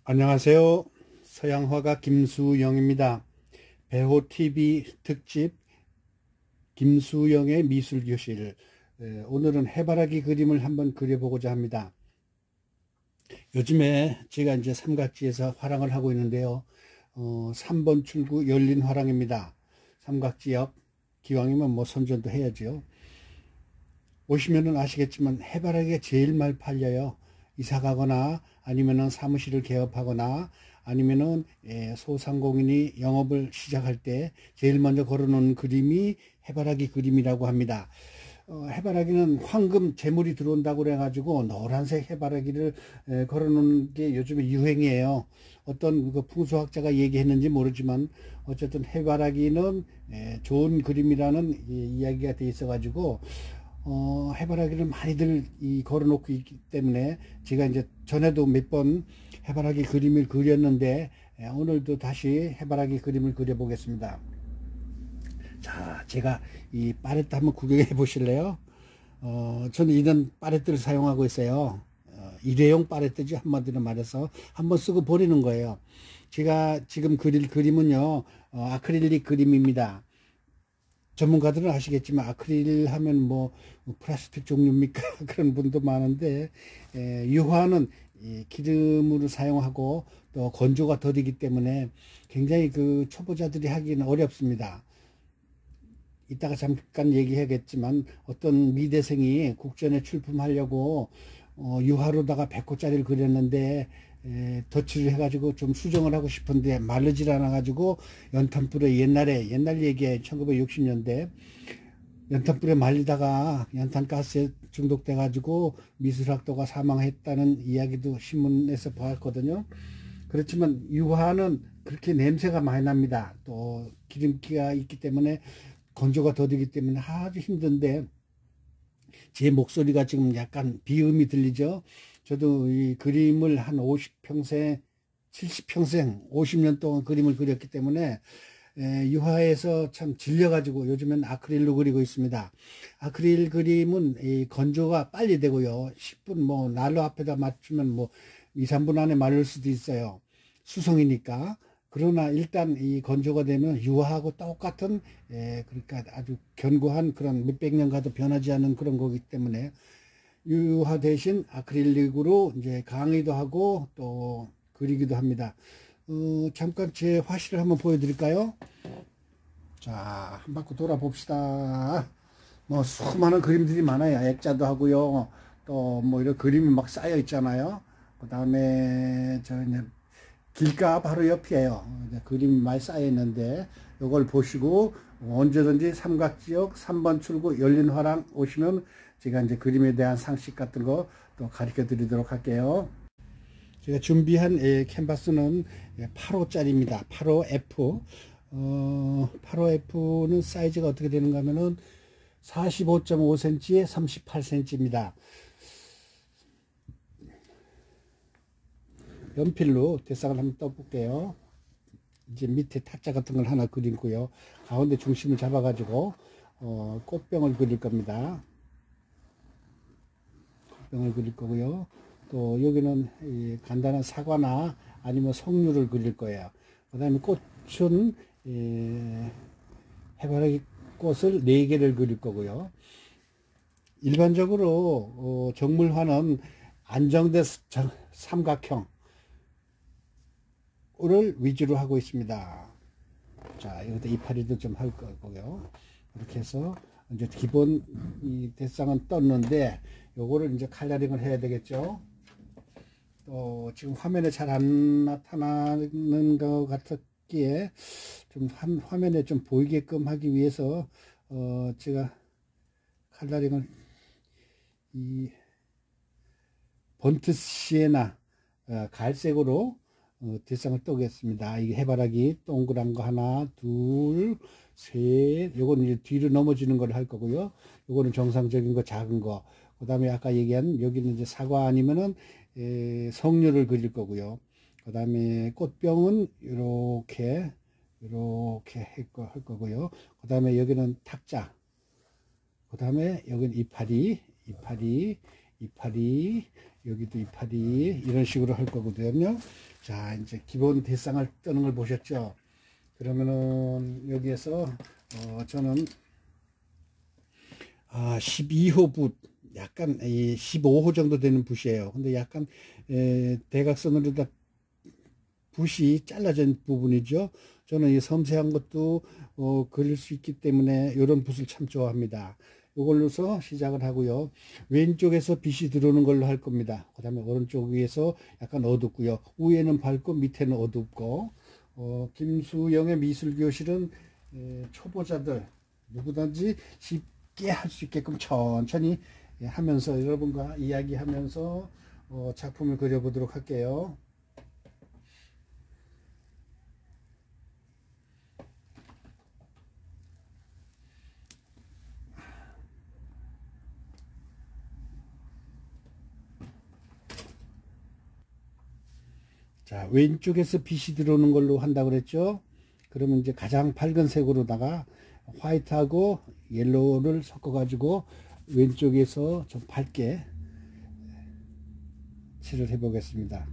안녕하세요. 서양화가 김수영입니다. 배호TV 특집 김수영의 미술교실. 오늘은 해바라기 그림을 한번 그려보고자 합니다. 요즘에 제가 이제 삼각지에서 화랑을 하고 있는데요. 3번 출구 열린 화랑입니다. 삼각지역 기왕이면 뭐 선전도 해야죠. 오시면은 아시겠지만 해바라기가 제일 많이 팔려요. 이사 가거나 아니면은 사무실을 개업하거나 아니면은 소상공인이 영업을 시작할 때 제일 먼저 걸어놓은 그림이 해바라기 그림이라고 합니다. 해바라기는 황금 재물이 들어온다고 그래가지고 노란색 해바라기를 걸어놓는 게 요즘에 유행이에요. 어떤 그 풍수학자가 얘기했는지 모르지만 어쨌든 해바라기는 좋은 그림이라는 이야기가 돼 있어가지고 해바라기를 많이들 걸어놓고 있기 때문에 제가 이제 전에도 몇 번 해바라기 그림을 그렸는데 오늘도 다시 해바라기 그림을 그려 보겠습니다. 자, 제가 이 팔레트 한번 구경해 보실래요? 저는 이런 팔레트를 사용하고 있어요. 일회용 팔레트지, 한마디로 말해서 한번 쓰고 버리는 거예요. 제가 지금 그릴 그림은요, 아크릴릭 그림입니다. 전문가들은 아시겠지만 아크릴 하면 뭐 플라스틱 종류입니까? 그런 분도 많은데 유화는 기름으로 사용하고 또 건조가 더디기 때문에 굉장히 그 초보자들이 하기는 어렵습니다. 이따가 잠깐 얘기하겠지만 어떤 미대생이 국전에 출품하려고 유화로다가 100호짜리를 그렸는데 덧칠을 해가지고 좀 수정을 하고 싶은데 마르질 않아 가지고 연탄불에 옛날 얘기에 1960년대 연탄불에 말리다가 연탄가스에 중독돼 가지고 미술학도가 사망했다는 이야기도 신문에서 봤거든요. 그렇지만 유화는 그렇게 냄새가 많이 납니다. 또 기름기가 있기 때문에 건조가 더디기 때문에 아주 힘든데 제 목소리가 지금 약간 비음이 들리죠. 저도 이 그림을 한 50평생, 70평생, 50년 동안 그림을 그렸기 때문에 유화에서 참 질려가지고 요즘엔 아크릴로 그리고 있습니다. 아크릴 그림은 이 건조가 빨리 되고요. 10분 뭐 난로 앞에다 맞추면 뭐 2, 3분 안에 마를 수도 있어요. 수성이니까. 그러나 일단 이 건조가 되면 유화하고 똑같은 그러니까 아주 견고한 그런 몇백 년 가도 변하지 않는 그런 거기 때문에 유화 대신 아크릴릭으로 이제 강의도 하고 또 그리기도 합니다. 잠깐 제 화실을 한번 보여드릴까요? 자, 한 바퀴 돌아봅시다. 뭐 수많은 그림들이 많아요. 액자도 하고요. 또 뭐 이런 그림이 막 쌓여 있잖아요. 그 다음에 저 이제 길가 바로 옆이에요. 그림이 많이 쌓여 있는데 이걸 보시고 언제든지 삼각지역 3번 출구 열린 화랑 오시면 제가 이제 그림에 대한 상식 같은 거 또 가르쳐 드리도록 할게요. 제가 준비한 캔버스는 8호짜리입니다. 8호F. 8호F는 사이즈가 어떻게 되는가 하면은 45.5cm에 38cm입니다. 연필로 대상을 한번 떠볼게요. 이제 밑에 타짜 같은 걸 하나 그리고요. 가운데 중심을 잡아가지고 꽃병을 그릴 겁니다. 꽃병을 그릴 거고요. 또 여기는 간단한 사과나 아니면 석류를 그릴 거예요. 그 다음에 꽃은 해바라기 꽃을 4개를 그릴 거고요. 일반적으로 정물화는 안정된 삼각형을 위주로 하고 있습니다. 자, 이것도 이파리도 좀 할 거고요. 이렇게 해서 이제 기본 이 대상은 떴는데 요거를 이제 칼라링을 해야 되겠죠. 또 지금 화면에 잘 안 나타나는 것 같기에 좀 화면에 좀 보이게끔 하기 위해서 제가 칼라링을 이 번트 시에나 갈색으로 대상을 떠겠습니다. 이 해바라기 동그란 거 하나, 둘, 셋. 요거는 이제 뒤로 넘어지는 걸 할 거고요. 요거는 정상적인 거, 작은 거. 그 다음에 아까 얘기한 여기는 이제 사과 아니면은 석류를 그릴 거고요. 그 다음에 꽃병은 이렇게 할 거고요. 그 다음에 여기는 탁자. 그 다음에 여기는 이파리, 여기도 이파리, 이런 식으로 할 거거든요. 자, 이제 기본 대상을 뜨는 걸 보셨죠? 그러면은 여기에서 저는 12호 붓, 약간 15호 정도 되는 붓이에요. 근데 약간 대각선으로 다 붓이 잘라진 부분이죠. 저는 이 섬세한 것도 그릴 수 있기 때문에 이런 붓을 참 좋아합니다. 이걸로서 시작을 하고요. 왼쪽에서 빛이 들어오는 걸로 할 겁니다. 그 다음에 오른쪽 위에서 약간 어둡고요. 위에는 밝고 밑에는 어둡고. 김수영의 미술교실은 초보자들 누구든지 쉽게 할 수 있게끔 천천히 하면서 여러분과 이야기하면서 작품을 그려보도록 할게요. 자, 왼쪽에서 빛이 들어오는 걸로 한다고 그랬죠. 그러면 이제 가장 밝은 색으로다가 화이트하고 옐로우를 섞어 가지고 왼쪽에서 좀 밝게 칠을 해 보겠습니다.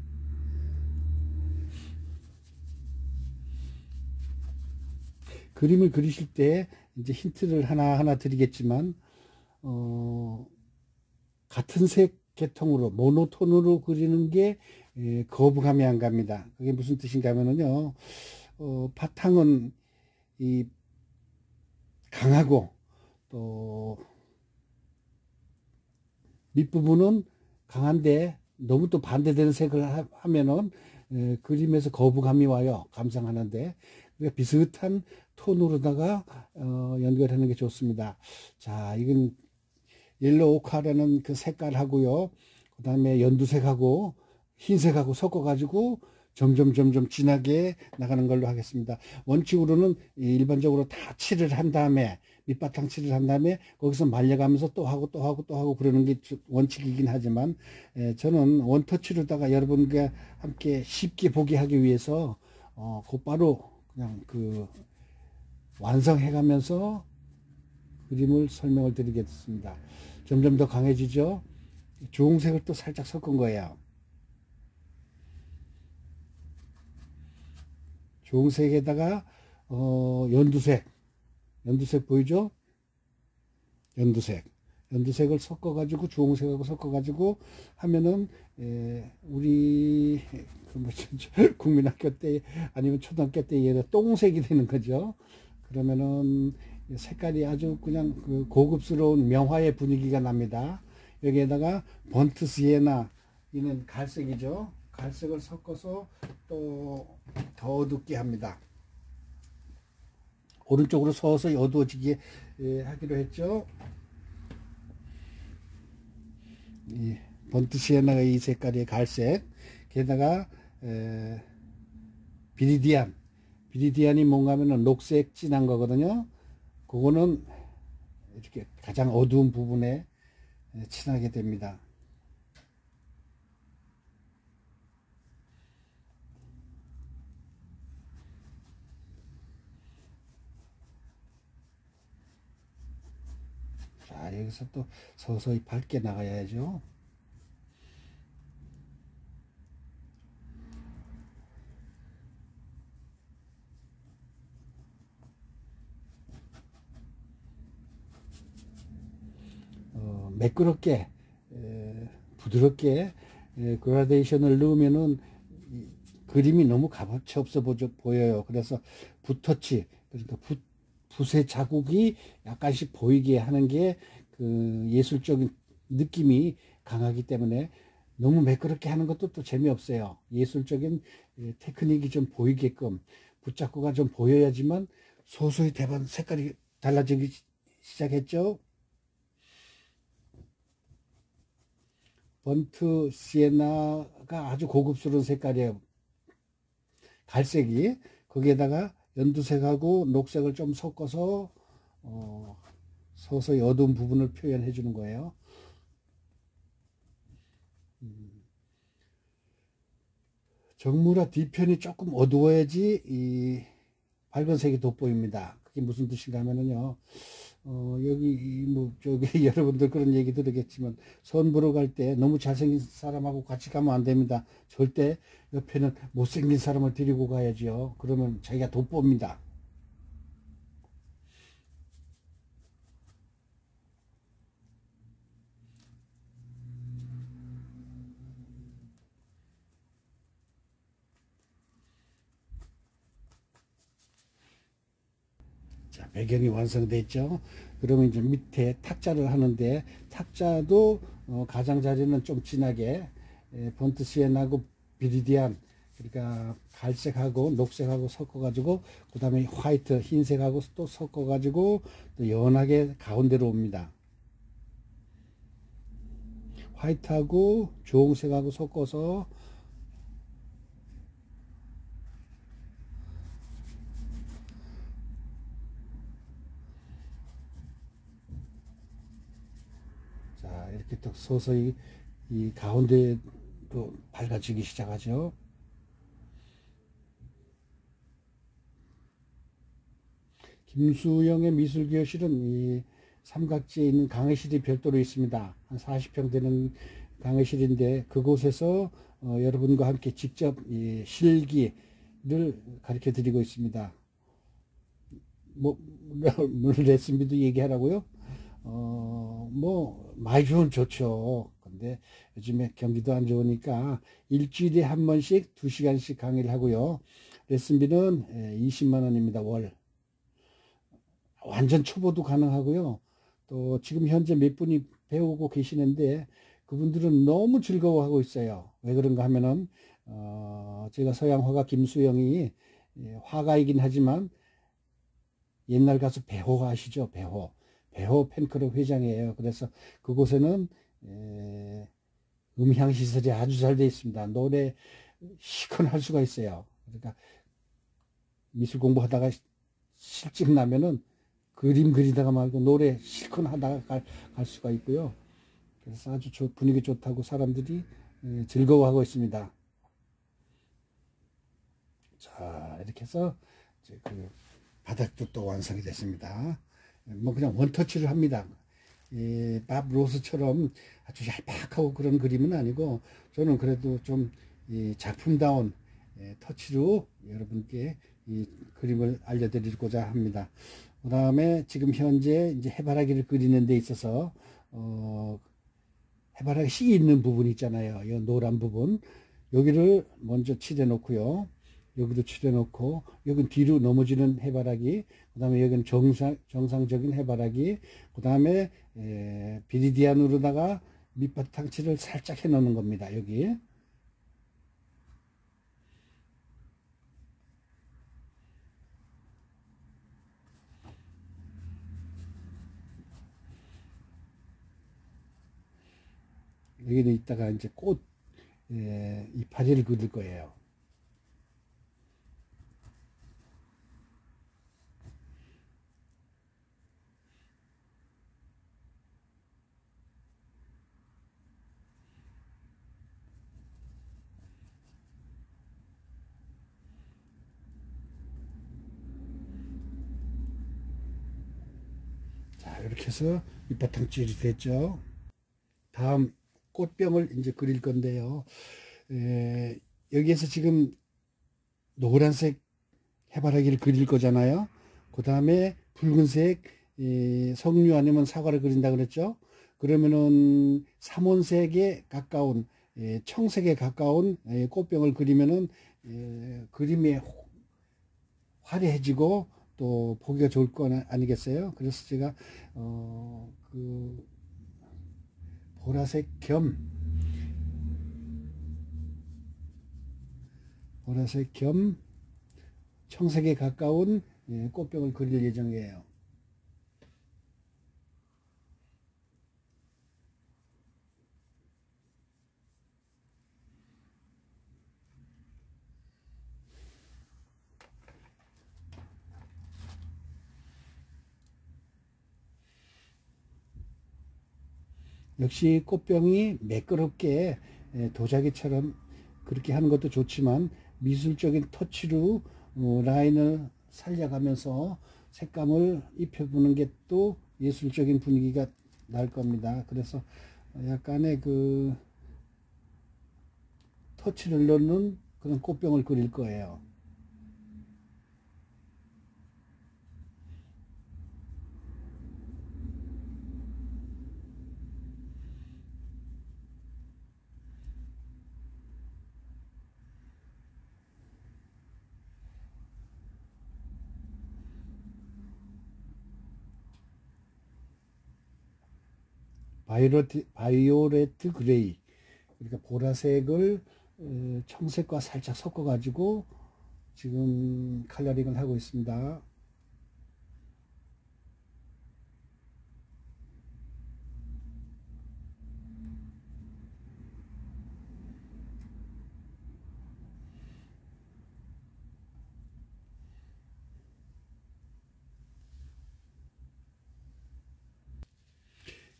그림을 그리실 때 이제 힌트를 하나하나 드리겠지만 같은 색 계통으로 모노톤으로 그리는 게 거부감이 안 갑니다. 그게 무슨 뜻인가 하면요, 바탕은 이 강하고 또 밑부분은 강한데 너무 또 반대되는 색을 하면은 그림에서 거부감이 와요. 감상하는데. 그러니까 비슷한 톤으로다가 연결하는 게 좋습니다. 자, 이건 옐로우 오카라는 그 색깔하고요. 그 다음에 연두색하고 흰색하고 섞어가지고 점점 진하게 나가는 걸로 하겠습니다. 원칙으로는 일반적으로 다 칠을 한 다음에 밑바탕 칠을 한 다음에 거기서 말려가면서 또 하고 그러는 게 원칙이긴 하지만 저는 원터치로다가 여러분과 함께 쉽게 보게 하기 위해서 곧바로 그냥 그 완성해 가면서 그림을 설명을 드리겠습니다. 점점 더 강해지죠. 주홍색을 또 살짝 섞은 거예요. 주홍색에다가 연두색 보이죠? 연두색을 섞어 가지고 주홍색하고 섞어 가지고 하면은 우리 국민학교 때 아니면 초등학교 때 얘가 똥색이 되는 거죠. 그러면은 색깔이 아주 그냥 그 고급스러운 명화의 분위기가 납니다. 여기에다가 번트 시에나, 이는 갈색이죠. 갈색을 섞어서 또 더 어둡게 합니다. 오른쪽으로 서서히 어두워지게 하기로 했죠. 이 번트 시에나가 이 색깔의 갈색, 게다가 비리디안이 뭔가 하면은 녹색 진한 거거든요. 그거는 이렇게 가장 어두운 부분에 칠하게 됩니다. 자, 여기서 또 서서히 밝게 나가야죠. 매끄럽게 부드럽게 그라데이션을 넣으면은 그림이 너무 값어치 없어 보여요. 그래서 붓터치, 그러니까 붓의 자국이 약간씩 보이게 하는 게 그 예술적인 느낌이 강하기 때문에 너무 매끄럽게 하는 것도 또 재미없어요. 예술적인 테크닉이 좀 보이게끔 붓자꾸가 좀 보여야지만 소소히 대반 색깔이 달라지기 시작했죠. 번트 시에나가 아주 고급스러운 색깔이에요. 갈색이. 거기에다가 연두색하고 녹색을 좀 섞어서 서서히 어두운 부분을 표현해 주는 거예요. 정무라 뒤편이 조금 어두워야지 이 밝은색이 돋보입니다. 그게 무슨 뜻인가 하면은요, 여기 뭐 저기 여러분들 그런 얘기 들으겠지만 선 보러 갈 때 너무 잘생긴 사람하고 같이 가면 안 됩니다. 절대 옆에는 못생긴 사람을 데리고 가야지요. 그러면 자기가 돋봅니다. 자, 배경이 완성됐죠. 그러면 이제 밑에 탁자를 하는데 탁자도 가장자리는 좀 진하게 번트 시엔하고 비리디안, 그러니까 갈색하고 녹색하고 섞어 가지고 그 다음에 화이트 흰색하고 또 섞어 가지고 또 연하게 가운데로 옵니다. 화이트하고 주홍색하고 섞어서 자, 이렇게 또 서서히 이 가운데로 밝아지기 시작하죠. 김수영의 미술교실은 이 삼각지에 있는 강의실이 별도로 있습니다. 한 40평 되는 강의실인데 그곳에서 여러분과 함께 직접 이 실기를 가르쳐 드리고 있습니다. 물론 레슨비도 얘기하라고요? 뭐 많이 주면 좋죠. 근데 요즘에 경기도 안 좋으니까 일주일에 한 번씩 2시간씩 강의를 하고요. 레슨비는 20만 원입니다. 월. 완전 초보도 가능하고요. 또 지금 현재 몇 분이 배우고 계시는데 그분들은 너무 즐거워하고 있어요. 왜 그런가 하면은 제가 서양 화가 김수영이 화가이긴 하지만 옛날 가수 배호 아시죠? 배호 팬클럽 회장이에요. 그래서 그곳에는 음향 시설이 아주 잘 되어 있습니다. 노래 시큰할 수가 있어요. 그러니까 미술 공부하다가 실증 나면은 그림 그리다가 말고 노래 실컷 하다가 갈 수가 있고요. 그래서 아주 분위기 좋다고 사람들이 즐거워하고 있습니다. 자, 이렇게 해서 이제 그 바닥도 또 완성이 됐습니다. 뭐 그냥 원터치를 합니다. 밥 로스처럼 아주 얄팍하고 그런 그림은 아니고 저는 그래도 좀 작품다운 터치로 여러분께 이 그림을 알려드리고자 합니다. 그 다음에 지금 현재 이제 해바라기를 그리는 데 있어서 해바라기 씨 있는 부분 있잖아요. 이 노란 부분 여기를 먼저 칠해 놓고요. 여기도 칠해 놓고 여기는 뒤로 넘어지는 해바라기, 그 다음에 여기는 정상적인 해바라기, 그 다음에 비리디안으로다가 밑바탕 칠을 살짝 해 놓는 겁니다. 여기 여기는 이따가 이제 꽃 이파리를 그릴 거예요. 자, 이렇게 해서 밑바탕 칠이 됐죠. 다음 꽃병을 이제 그릴 건데요. 여기에서 지금 노란색 해바라기를 그릴 거잖아요. 그 다음에 붉은색 석류 아니면 사과를 그린다 그랬죠. 그러면은 삼원색에 가까운 청색에 가까운 꽃병을 그리면은 그림이 화려해지고 또 보기가 좋을 거 아니겠어요? 그래서 제가 그 보라색 겸 청색에 가까운 꽃병을 그릴 예정이에요. 역시 꽃병이 매끄럽게 도자기처럼 그렇게 하는 것도 좋지만 미술적인 터치로 라인을 살려가면서 색감을 입혀보는 게 또 예술적인 분위기가 날 겁니다. 그래서 약간의 그 터치를 넣는 그런 꽃병을 그릴 거예요. 바이오레트 그레이, 그러니까 보라색을 청색과 살짝 섞어 가지고 지금 컬러링을 하고 있습니다.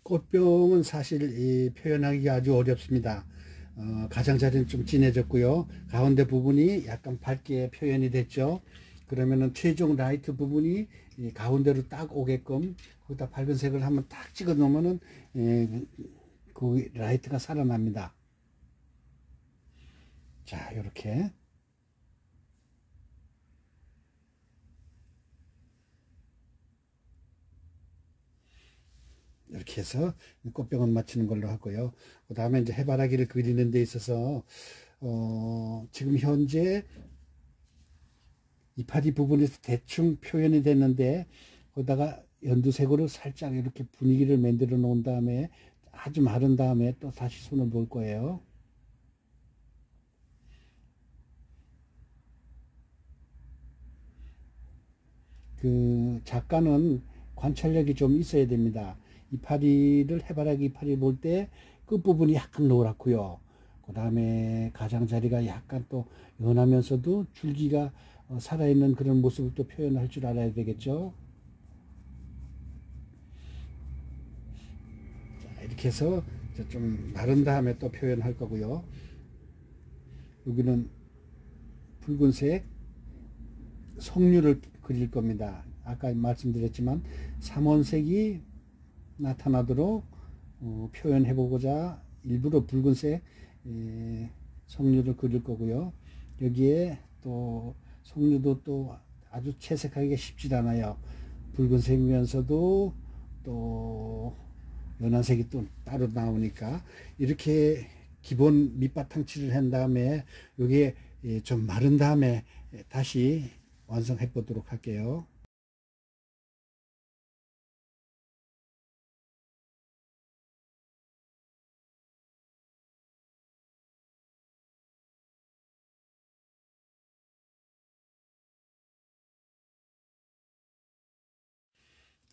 꽃병은 사실 표현하기가 아주 어렵습니다. 가장자리는 좀 진해졌고요. 가운데 부분이 약간 밝게 표현이 됐죠. 그러면은 최종 라이트 부분이 가운데로 딱 오게끔 거기다 밝은 색을 한번 딱 찍어 놓으면은 그 라이트가 살아납니다. 자, 이렇게 해서 꽃병을 맞추는 걸로 하고요. 그 다음에 이제 해바라기를 그리는 데 있어서 지금 현재 이파리 부분에서 대충 표현이 됐는데 거기다가 연두색으로 살짝 이렇게 분위기를 만들어 놓은 다음에 아주 마른 다음에 또 다시 손을 볼 거예요. 그 작가는 관찰력이 좀 있어야 됩니다. 이파리를 해바라기 이파리 볼 때 끝부분이 약간 노랗고요. 그 다음에 가장자리가 약간 또 연하면서도 줄기가 살아있는 그런 모습을 또 표현할 줄 알아야 되겠죠. 자, 이렇게 해서 좀 마른 다음에 또 표현할 거고요. 여기는 붉은색 석류를 그릴 겁니다. 아까 말씀드렸지만 삼원색이 나타나도록 표현해 보고자 일부러 붉은색 석류를 그릴 거고요. 여기에 또 석류도 또 아주 채색하기가 쉽지 않아요. 붉은색이면서도 또 연한색이 또 따로 나오니까 이렇게 기본 밑바탕 칠을 한 다음에 여기에 좀 마른 다음에 다시 완성해 보도록 할게요.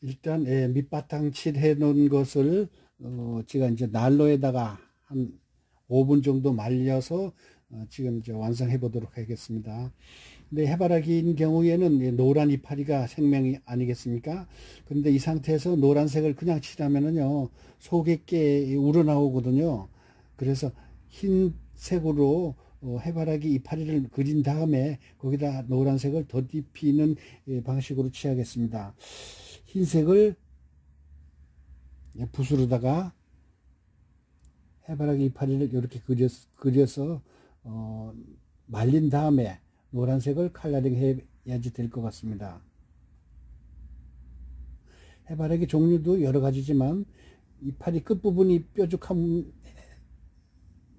일단 밑바탕 칠해 놓은 것을 제가 이제 난로에다가 한 5분 정도 말려서 지금 이제 완성해 보도록 하겠습니다. 근데 해바라기인 경우에는 노란 이파리가 생명이 아니겠습니까? 그런데 이 상태에서 노란색을 그냥 칠하면은요 속에 게 우러나오거든요. 그래서 흰색으로 해바라기 이파리를 그린 다음에 거기다 노란색을 덧입히는 방식으로 취하겠습니다. 흰색을 붓으로다가 해바라기 이파리를 이렇게 그려서 말린 다음에 노란색을 컬러링 해야지 될 것 같습니다. 해바라기 종류도 여러 가지지만 이파리 끝부분이 뾰족한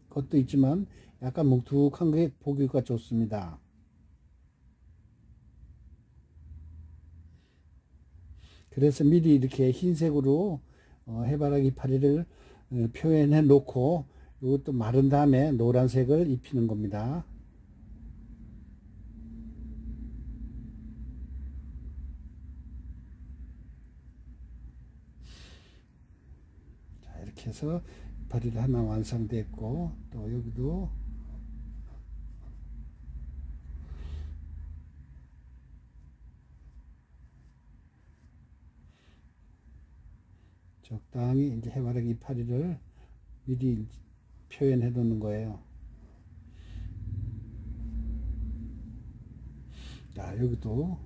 것도 있지만 약간 뭉툭한 게 보기가 좋습니다. 그래서 미리 이렇게 흰색으로 해바라기 이파리를 표현해 놓고 이것도 마른 다음에 노란색을 입히는 겁니다. 자, 이렇게 해서 이파리가 하나 완성됐고, 또 여기도 적당히 이제 해바라기 이파리를 미리 표현해 놓는 거예요. 자, 여기도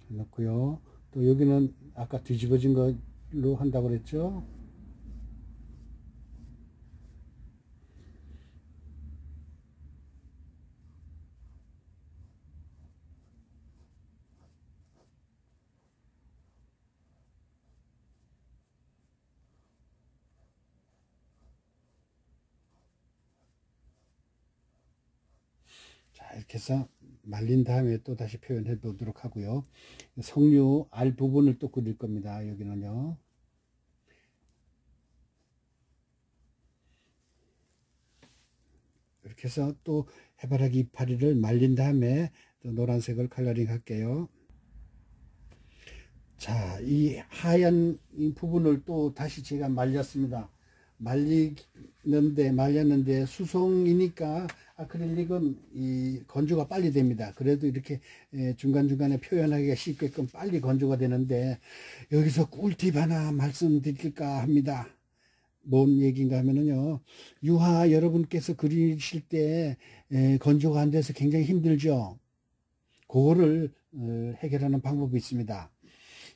넣고요. 또 여기는 아까 뒤집어진 걸로 한다고 그랬죠. 자, 이렇게 해서 말린 다음에 또 다시 표현해 보도록 하고요. 석류 알 부분을 또 그릴 겁니다. 여기는요. 이렇게 해서 또 해바라기 이파리를 말린 다음에 또 노란색을 컬러링 할게요. 자, 이 하얀 이 부분을 또 다시 제가 말렸습니다. 말렸는데 수송이니까 아크릴릭은 이 건조가 빨리 됩니다. 그래도 이렇게 중간중간에 표현하기가 쉽게끔 빨리 건조가 되는데, 여기서 꿀팁 하나 말씀드릴까 합니다. 뭔 얘기인가 하면은요, 유화 여러분께서 그리실 때 건조가 안 돼서 굉장히 힘들죠. 그거를 해결하는 방법이 있습니다.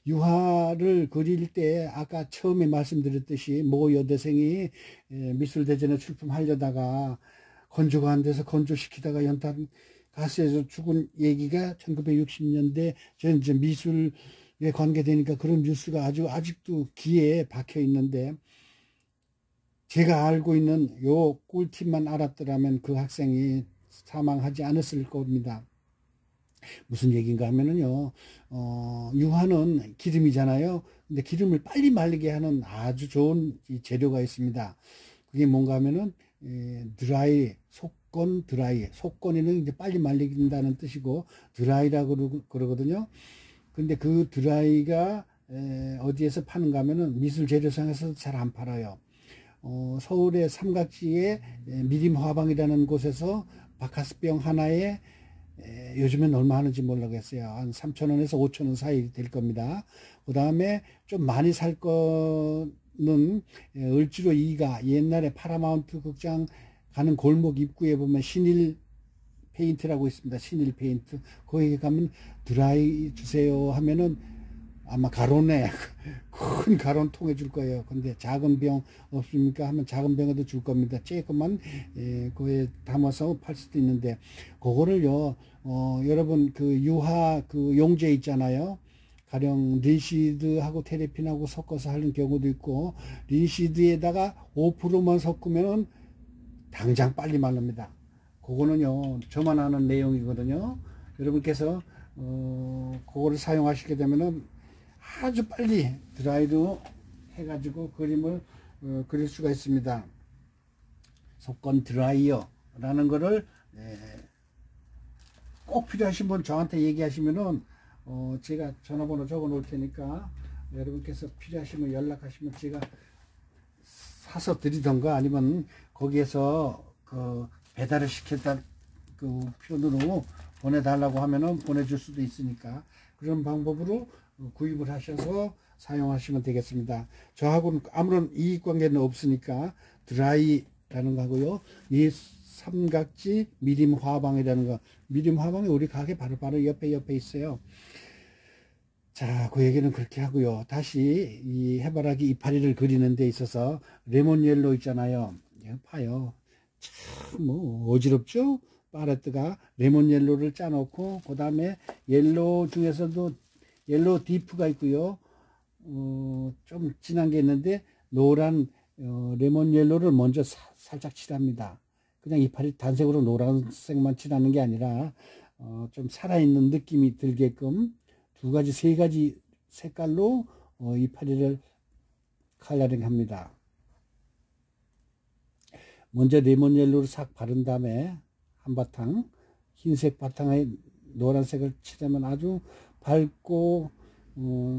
유화를 그릴 때 아까 처음에 말씀드렸듯이 모 여대생이 미술대전에 출품하려다가 건조가 안 돼서 건조시키다가 연탄 가스에서 죽은 얘기가 1960년대 저는 이제 미술에 관계되니까 그런 뉴스가 아직도 귀에 박혀 있는데, 제가 알고 있는 요 꿀팁만 알았더라면 그 학생이 사망하지 않았을 겁니다. 무슨 얘기인가 하면은요, 유화는 기름이잖아요. 근데 기름을 빨리 말리게 하는 아주 좋은 재료가 있습니다. 그게 뭔가 하면은, 드라이, 속건 드라이. 속건이는 이제 빨리 말린다는 뜻이고, 드라이라고 그러거든요. 근데 그 드라이가, 어디에서 파는가 하면은 미술 재료상에서 잘 안 팔아요. 서울의 삼각지에 미림 화방이라는 곳에서 바카스병 하나에 요즘엔 얼마 하는지 모르겠어요. 한 3,000원에서 5,000원 사이 될 겁니다. 그 다음에 좀 많이 살 거는 을지로 2가 옛날에 파라마운트 극장 가는 골목 입구에 보면 신일 페인트라고 있습니다. 신일 페인트. 거기 가면 드라이 주세요 하면은 아마 가론에 큰 가론 통에 줄 거예요. 근데 작은 병 없습니까 하면 작은 병에도 줄 겁니다. 조금만 그에 담아서 팔 수도 있는데, 그거를요 여러분 그 유화 그 용제 있잖아요. 가령 린시드하고 테레핀하고 섞어서 하는 경우도 있고, 린시드에다가 5%만 섞으면 당장 빨리 마릅니다. 그거는요 저만 아는 내용이거든요. 여러분께서 그거를 사용하시게 되면은 아주 빨리 드라이로 해가지고 그림을 그릴 수가 있습니다. 속건 드라이어 라는 거를 꼭 필요하신 분 저한테 얘기하시면은 제가 전화번호 적어 놓을 테니까 여러분께서 필요하시면 연락하시면 제가 사서 드리던가 아니면 거기에서 그 배달을 시켰다 그 표현으로 보내달라고 하면은 보내줄 수도 있으니까 그런 방법으로 구입을 하셔서 사용하시면 되겠습니다. 저하고는 아무런 이익관계는 없으니까 드라이라는 거고요. 이 삼각지 미림 화방이라는 거, 미림 화방이 우리 가게 바로 옆에 있어요. 자, 그 얘기는 그렇게 하고요. 다시 이 해바라기 이파리를 그리는 데 있어서 레몬 옐로우 있잖아요. 봐요. 참 뭐 어지럽죠? 팔레트가 레몬 옐로를 짜놓고 그 다음에 옐로 중에서도 옐로 디프가 있고요. 좀 진한 게 있는데 노란 레몬 옐로를 먼저 살짝 칠합니다. 그냥 이파리 단색으로 노란색만 칠하는 게 아니라 좀 살아있는 느낌이 들게끔 두 가지, 세 가지 색깔로 이파리를 컬러링 합니다. 먼저 레몬 옐로를 싹 바른 다음에 한바탕 흰색 바탕에 노란색을 칠하면 아주 밝고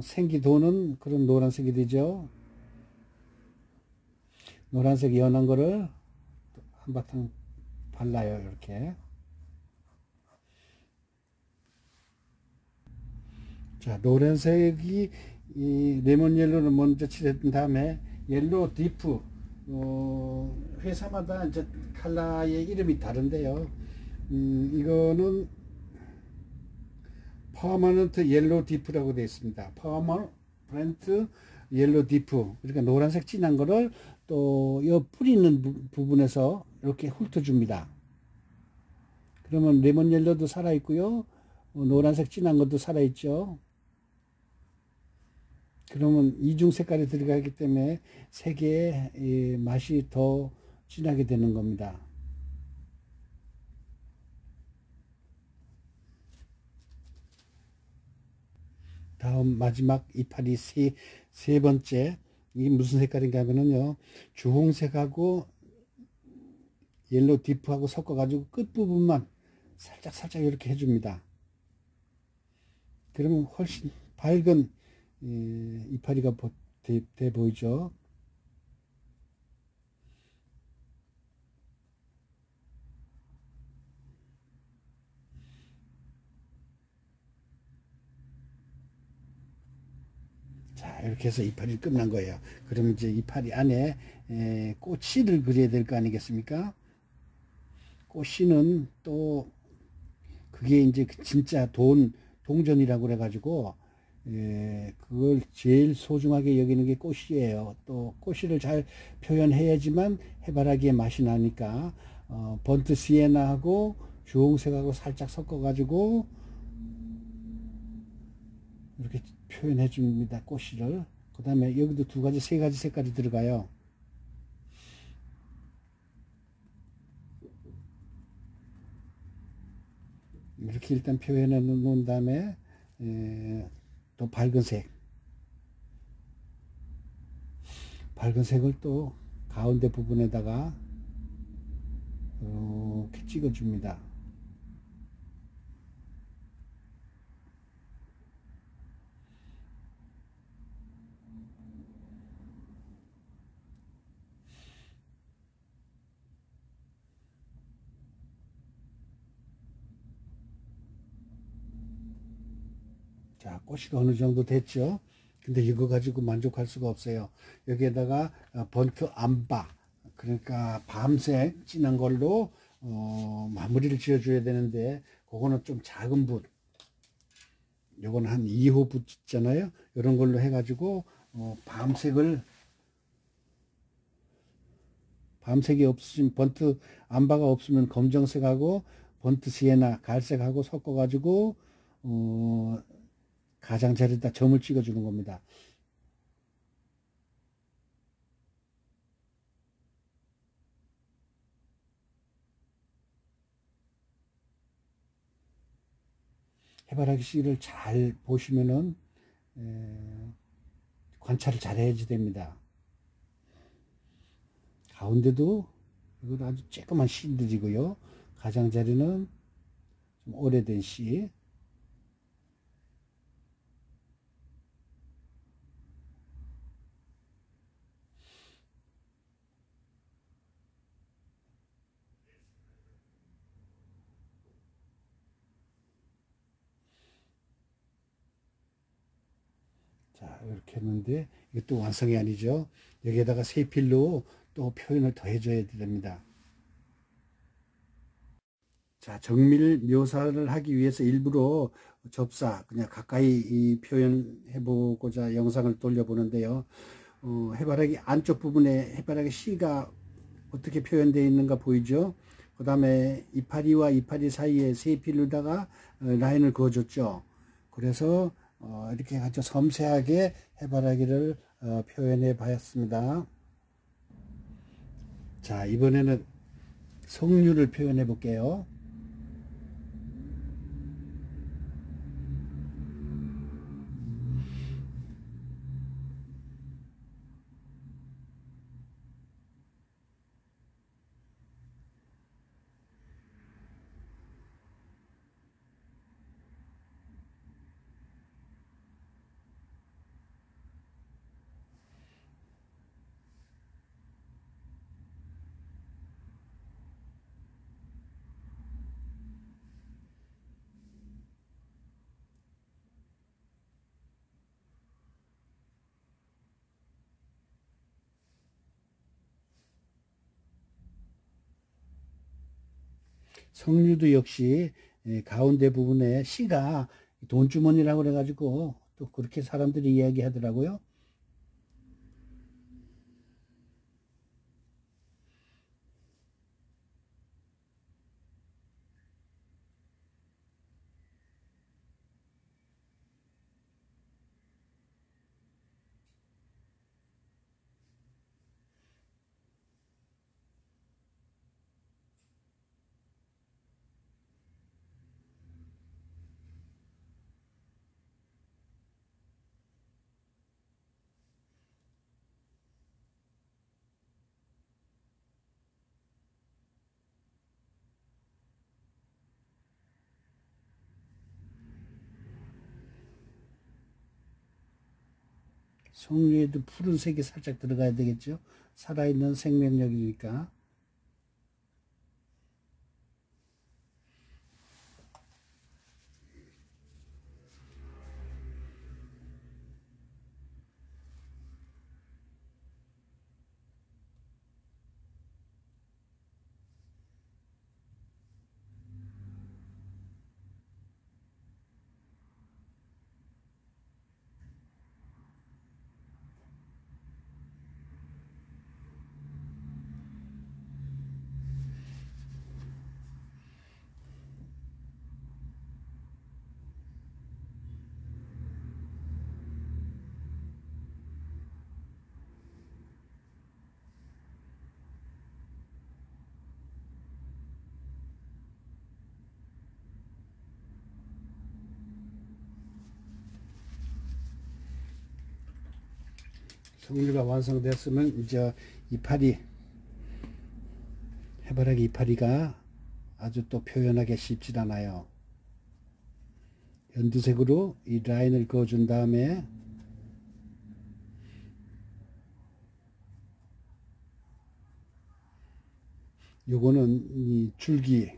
생기 도는 그런 노란색이 되죠. 노란색 연한 거를 한바탕 발라요. 이렇게. 자, 노란색이 이 레몬 옐로를 먼저 칠한 다음에 옐로 디프, 회사마다 이제 컬러의 이름이 다른데요. 이거는 퍼머넌트 옐로 디프라고 되어 있습니다. 퍼머넌트 옐로 디프. 그러니까 노란색 진한 거를 또 이 뿌리 있는 부분에서 이렇게 훑어줍니다. 그러면 레몬 옐로도 살아있고요. 노란색 진한 것도 살아있죠. 그러면 이중 색깔이 들어가기 때문에 색의 맛이 더 진하게 되는 겁니다. 다음 마지막 이파리 세 번째, 이게 무슨 색깔인가 하면요, 주홍색하고 옐로 디프하고 섞어 가지고 끝부분만 살짝 이렇게 해줍니다. 그러면 훨씬 밝은 이파리가 돼 보이죠. 자, 이렇게 해서 이파리 끝난 거예요. 그럼 이제 이파리 안에 꽃씨를 그려야 될 거 아니겠습니까? 꽃씨는 또 그게 이제 진짜 동전이라고 그래가지고 그걸 제일 소중하게 여기는 게 꽃이에요. 또 꽃씨를 잘 표현해야지만 해바라기의 맛이 나니까 번트 시에나하고 주홍색하고 살짝 섞어가지고 이렇게 표현해 줍니다. 꽃씨를. 그 다음에 여기도 두 가지, 세 가지 색깔이 들어가요. 이렇게 일단 표현해 놓은 다음에 또 밝은 색을 또 가운데 부분에다가 이렇게 찍어 줍니다. 자, 꽃이 어느 정도 됐죠. 근데 이거 가지고 만족할 수가 없어요. 여기에다가 번트 암바, 그러니까 밤색 진한 걸로 마무리를 지어 줘야 되는데, 그거는 좀 작은 붓, 요거는 한 2호 붓 있잖아요. 이런 걸로 해가지고 밤색이 없으면, 번트 암바가 없으면 검정색하고 번트 시에나 갈색하고 섞어 가지고 가장자리에다 점을 찍어 주는 겁니다. 해바라기 씨를 잘 보시면은 관찰을 잘 해야지 됩니다. 가운데도 이건 아주 쬐끄만 씨들이고요. 가장자리는 좀 오래된 씨. 자, 이렇게 했는데 이것도 완성이 아니죠. 여기에다가 세필로 또 표현을 더 해줘야 됩니다. 자, 정밀 묘사를 하기 위해서 일부러 접사, 그냥 가까이 표현해 보고자 영상을 돌려보는데요. 해바라기 안쪽 부분에 해바라기 씨가 어떻게 표현되어 있는가 보이죠? 그 다음에 이파리와 이파리 사이에 세필로다가 라인을 그어줬죠. 그래서 이렇게 아주 섬세하게 해바라기를 표현해 봤습니다. 자, 이번에는 석류를 표현해 볼게요. 석류도 역시 가운데 부분에 씨가 돈주머니라고 그래가지고 또 그렇게 사람들이 이야기하더라고요. 석류에도 푸른색이 살짝 들어가야 되겠죠. 살아있는 생명력이니까. 석류가 완성됐으면 이제 이파리, 해바라기 이파리가 아주 또 표현하기 쉽지 않아요. 연두색으로 이 라인을 그어준 다음에 요거는 이 줄기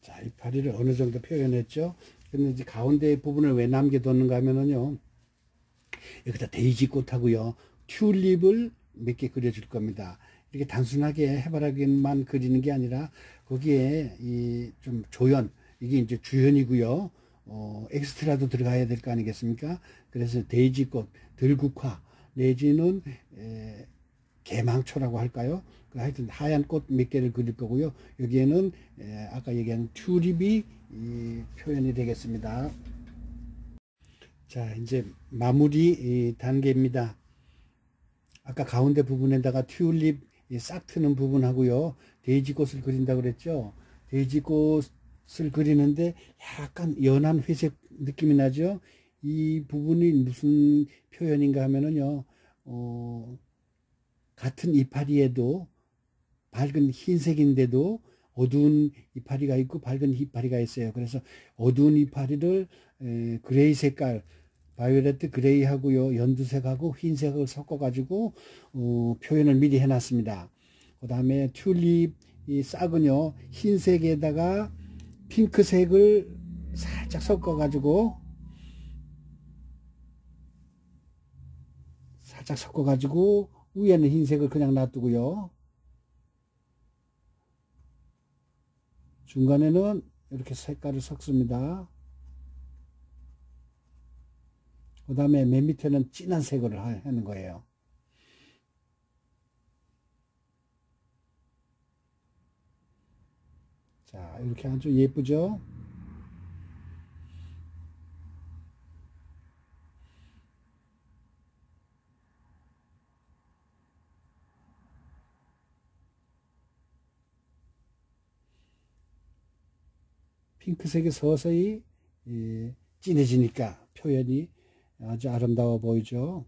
자, 이파리를 어느 정도 표현했죠. 근데 이제 가운데 부분을 왜 남겨뒀는가 하면은요, 여기다 데이지꽃하고요, 튤립을 몇 개 그려줄 겁니다. 이렇게 단순하게 해바라기만 그리는 게 아니라 거기에 이 좀 조연, 이게 이제 주연이고요. 엑스트라도 들어가야 될 거 아니겠습니까? 그래서 데이지꽃, 들국화 내지는 개망초라고 할까요? 하여튼 하얀 꽃 몇 개를 그릴 거고요. 여기에는 아까 얘기한 튤립이 표현이 되겠습니다. 자, 이제 마무리 단계입니다. 아까 가운데 부분에다가 튤립 싹 트는 부분하고요, 데이지꽃을 그린다고 그랬죠. 데이지꽃을 그리는데 약간 연한 회색 느낌이 나죠. 이 부분이 무슨 표현인가 하면은요, 같은 이파리에도 밝은 흰색인데도 어두운 이파리가 있고 밝은 이파리가 있어요. 그래서 어두운 이파리를 그레이 색깔, 바이올렛 그레이 하고요, 연두색하고 흰색을 섞어 가지고 표현을 미리 해 놨습니다. 그 다음에 튤립 이 싹은요, 흰색에다가 핑크색을 살짝 섞어 가지고 위에는 흰색을 그냥 놔두고요, 중간에는 이렇게 색깔을 섞습니다. 그 다음에 맨 밑에는 진한 색으로 하는 거예요. 자, 이렇게 아주 예쁘죠? 핑크색이 서서히 진해지니까 표현이 아주 아름다워 보이죠?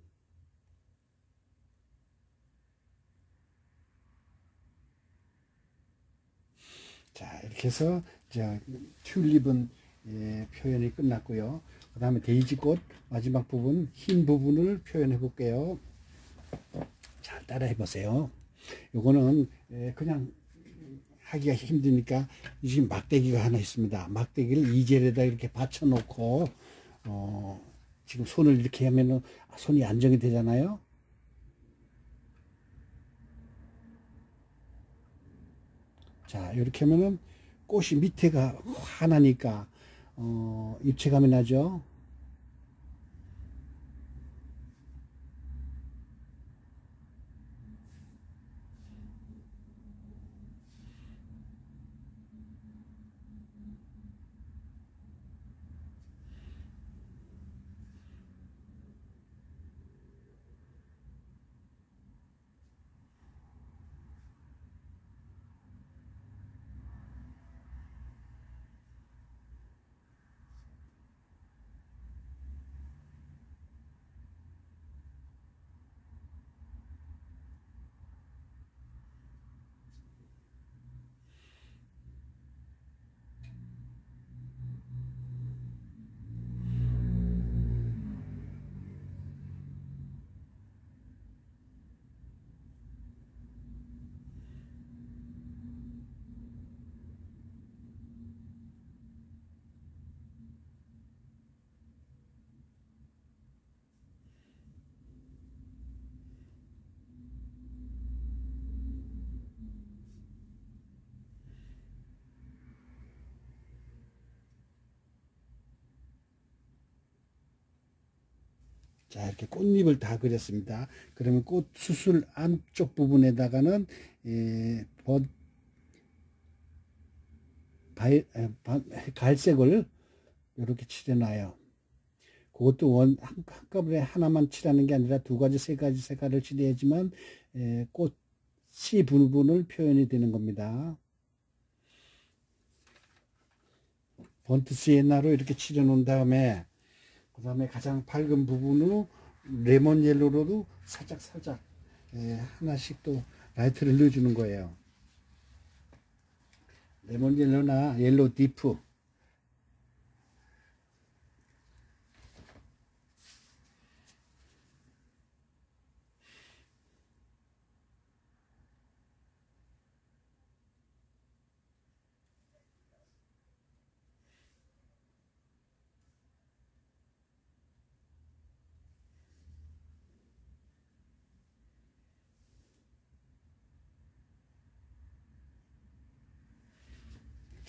자, 이렇게 해서 자, 튤립은 표현이 끝났고요. 그 다음에 데이지꽃 마지막 부분, 흰 부분을 표현해 볼게요. 잘 따라해 보세요. 요거는 그냥 하기가 힘드니까 지금 막대기가 하나 있습니다. 막대기를 이젤에다 이렇게 받쳐 놓고 지금 손을 이렇게 하면은 손이 안정이 되잖아요. 자, 이렇게 하면은 꽃이 밑에가 환하니까 입체감이 나죠. 자, 이렇게 꽃잎을 다 그렸습니다. 그러면 꽃 수술 안쪽 부분에다가는 갈색을 이렇게 칠해놔요. 그것도 한꺼번에 하나만 칠하는 게 아니라 두 가지, 세 가지 색깔을 칠해야지만 꽃씨 부분을 표현이 되는 겁니다. 번트 시에나로 이렇게 칠해 놓은 다음에 그 다음에 가장 밝은 부분으로 레몬 옐로로도 살짝 하나씩 또 라이트를 넣어주는 거예요. 레몬 옐로나 옐로 디프.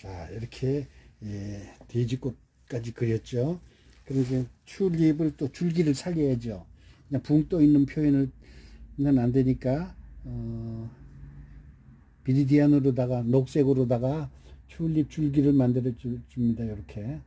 자, 이렇게 돼지꽃까지 그렸죠. 그럼 이제 튤립을 또 줄기를 살려야죠. 그냥 붕 떠 있는 표현은 안 되니까 비리디안으로다가 녹색으로다가 튤립 줄기를 만들어 줍니다. 이렇게.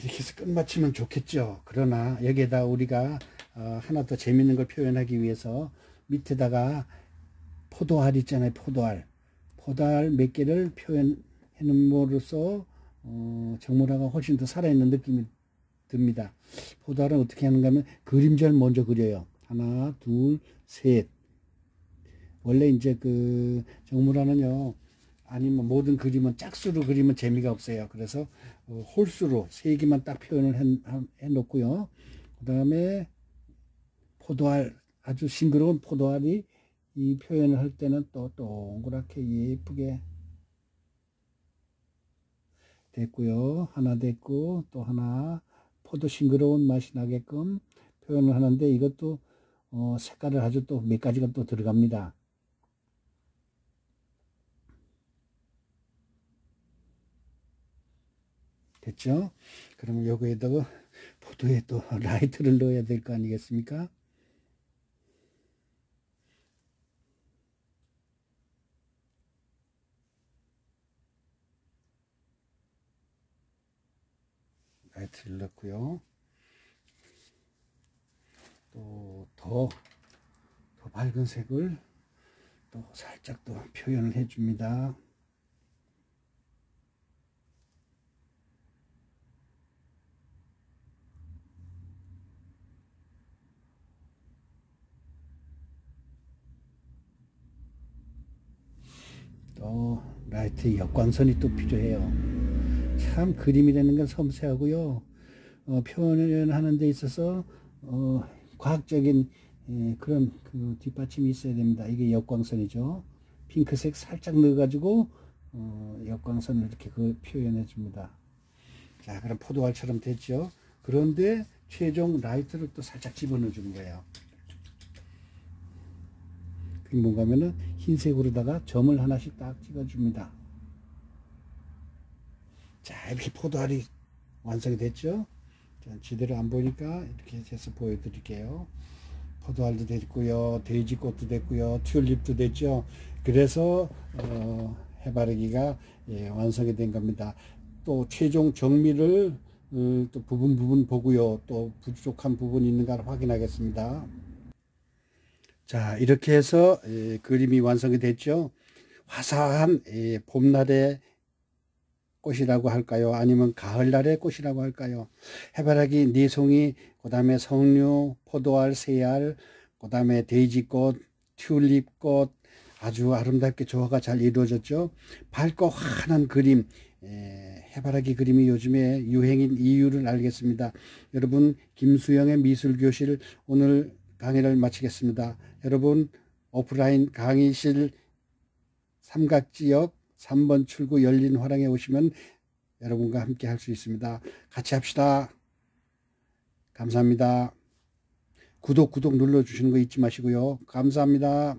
이렇게 해서 끝마치면 좋겠죠. 그러나 여기에다 우리가 하나 더 재밌는 걸 표현하기 위해서 밑에다가 포도알 있잖아요. 포도알 몇 개를 표현해 놓음으로써 정물화가 훨씬 더 살아있는 느낌이 듭니다. 포도알은 어떻게 하는가 하면 그림자를 먼저 그려요. 하나, 둘, 셋. 원래 이제 그 정물화는요, 아니면 모든 그림은 짝수로 그리면 재미가 없어요. 그래서 홀수로 세 개만 딱 표현을 해 놓고요. 그 다음에 포도알, 아주 싱그러운 포도알이 이 표현을 할 때는 또 동그랗게 예쁘게 됐고요. 하나 됐고 또 하나 포도 싱그러운 맛이 나게끔 표현을 하는데, 이것도 색깔을 아주 또 몇 가지가 또 들어갑니다. 됐죠? 그러면 요거에다가 포도에 또 라이트를 넣어야 될 거 아니겠습니까? 라이트를 넣고요. 또 더 밝은 색을 또 살짝 또 표현을 해 줍니다. 또 라이트 역광선이 또 필요해요. 참 그림이라는 건 섬세하고요. 표현하는 데 있어서 과학적인 그런 그 뒷받침이 있어야 됩니다. 이게 역광선이죠. 핑크색 살짝 넣어가지고 역광선을 이렇게 그 표현해 줍니다. 자, 그럼 포도알처럼 됐죠. 그런데 최종 라이트를 또 살짝 집어넣어 주는 거예요. 그게 뭔가 하면은 흰색으로다가 점을 하나씩 딱 찍어줍니다. 자, 이렇게 포도알이 완성이 됐죠. 자, 제대로 안 보니까 이렇게 해서 보여드릴게요. 포도알도 됐고요, 돼지꽃도 됐고요, 튤립도 됐죠. 그래서 해바라기가 완성이 된 겁니다. 또 최종 정미를 또 부분 보고요, 또 부족한 부분이 있는가 확인하겠습니다. 자, 이렇게 해서 그림이 완성이 됐죠. 화사한 봄날의 꽃이라고 할까요? 아니면 가을날의 꽃이라고 할까요? 해바라기 4송이, 그 다음에 석류, 포도알 3알, 그 다음에 돼지꽃, 튤립꽃, 아주 아름답게 조화가 잘 이루어졌죠. 밝고 환한 그림, 해바라기 그림이 요즘에 유행인 이유를 알겠습니다. 여러분, 김수영의 미술교실 오늘 강의를 마치겠습니다. 여러분, 오프라인 강의실 삼각지역 3번 출구 열린 화랑에 오시면 여러분과 함께 할 수 있습니다. 같이 합시다. 감사합니다. 구독 눌러주시는 거 잊지 마시고요. 감사합니다.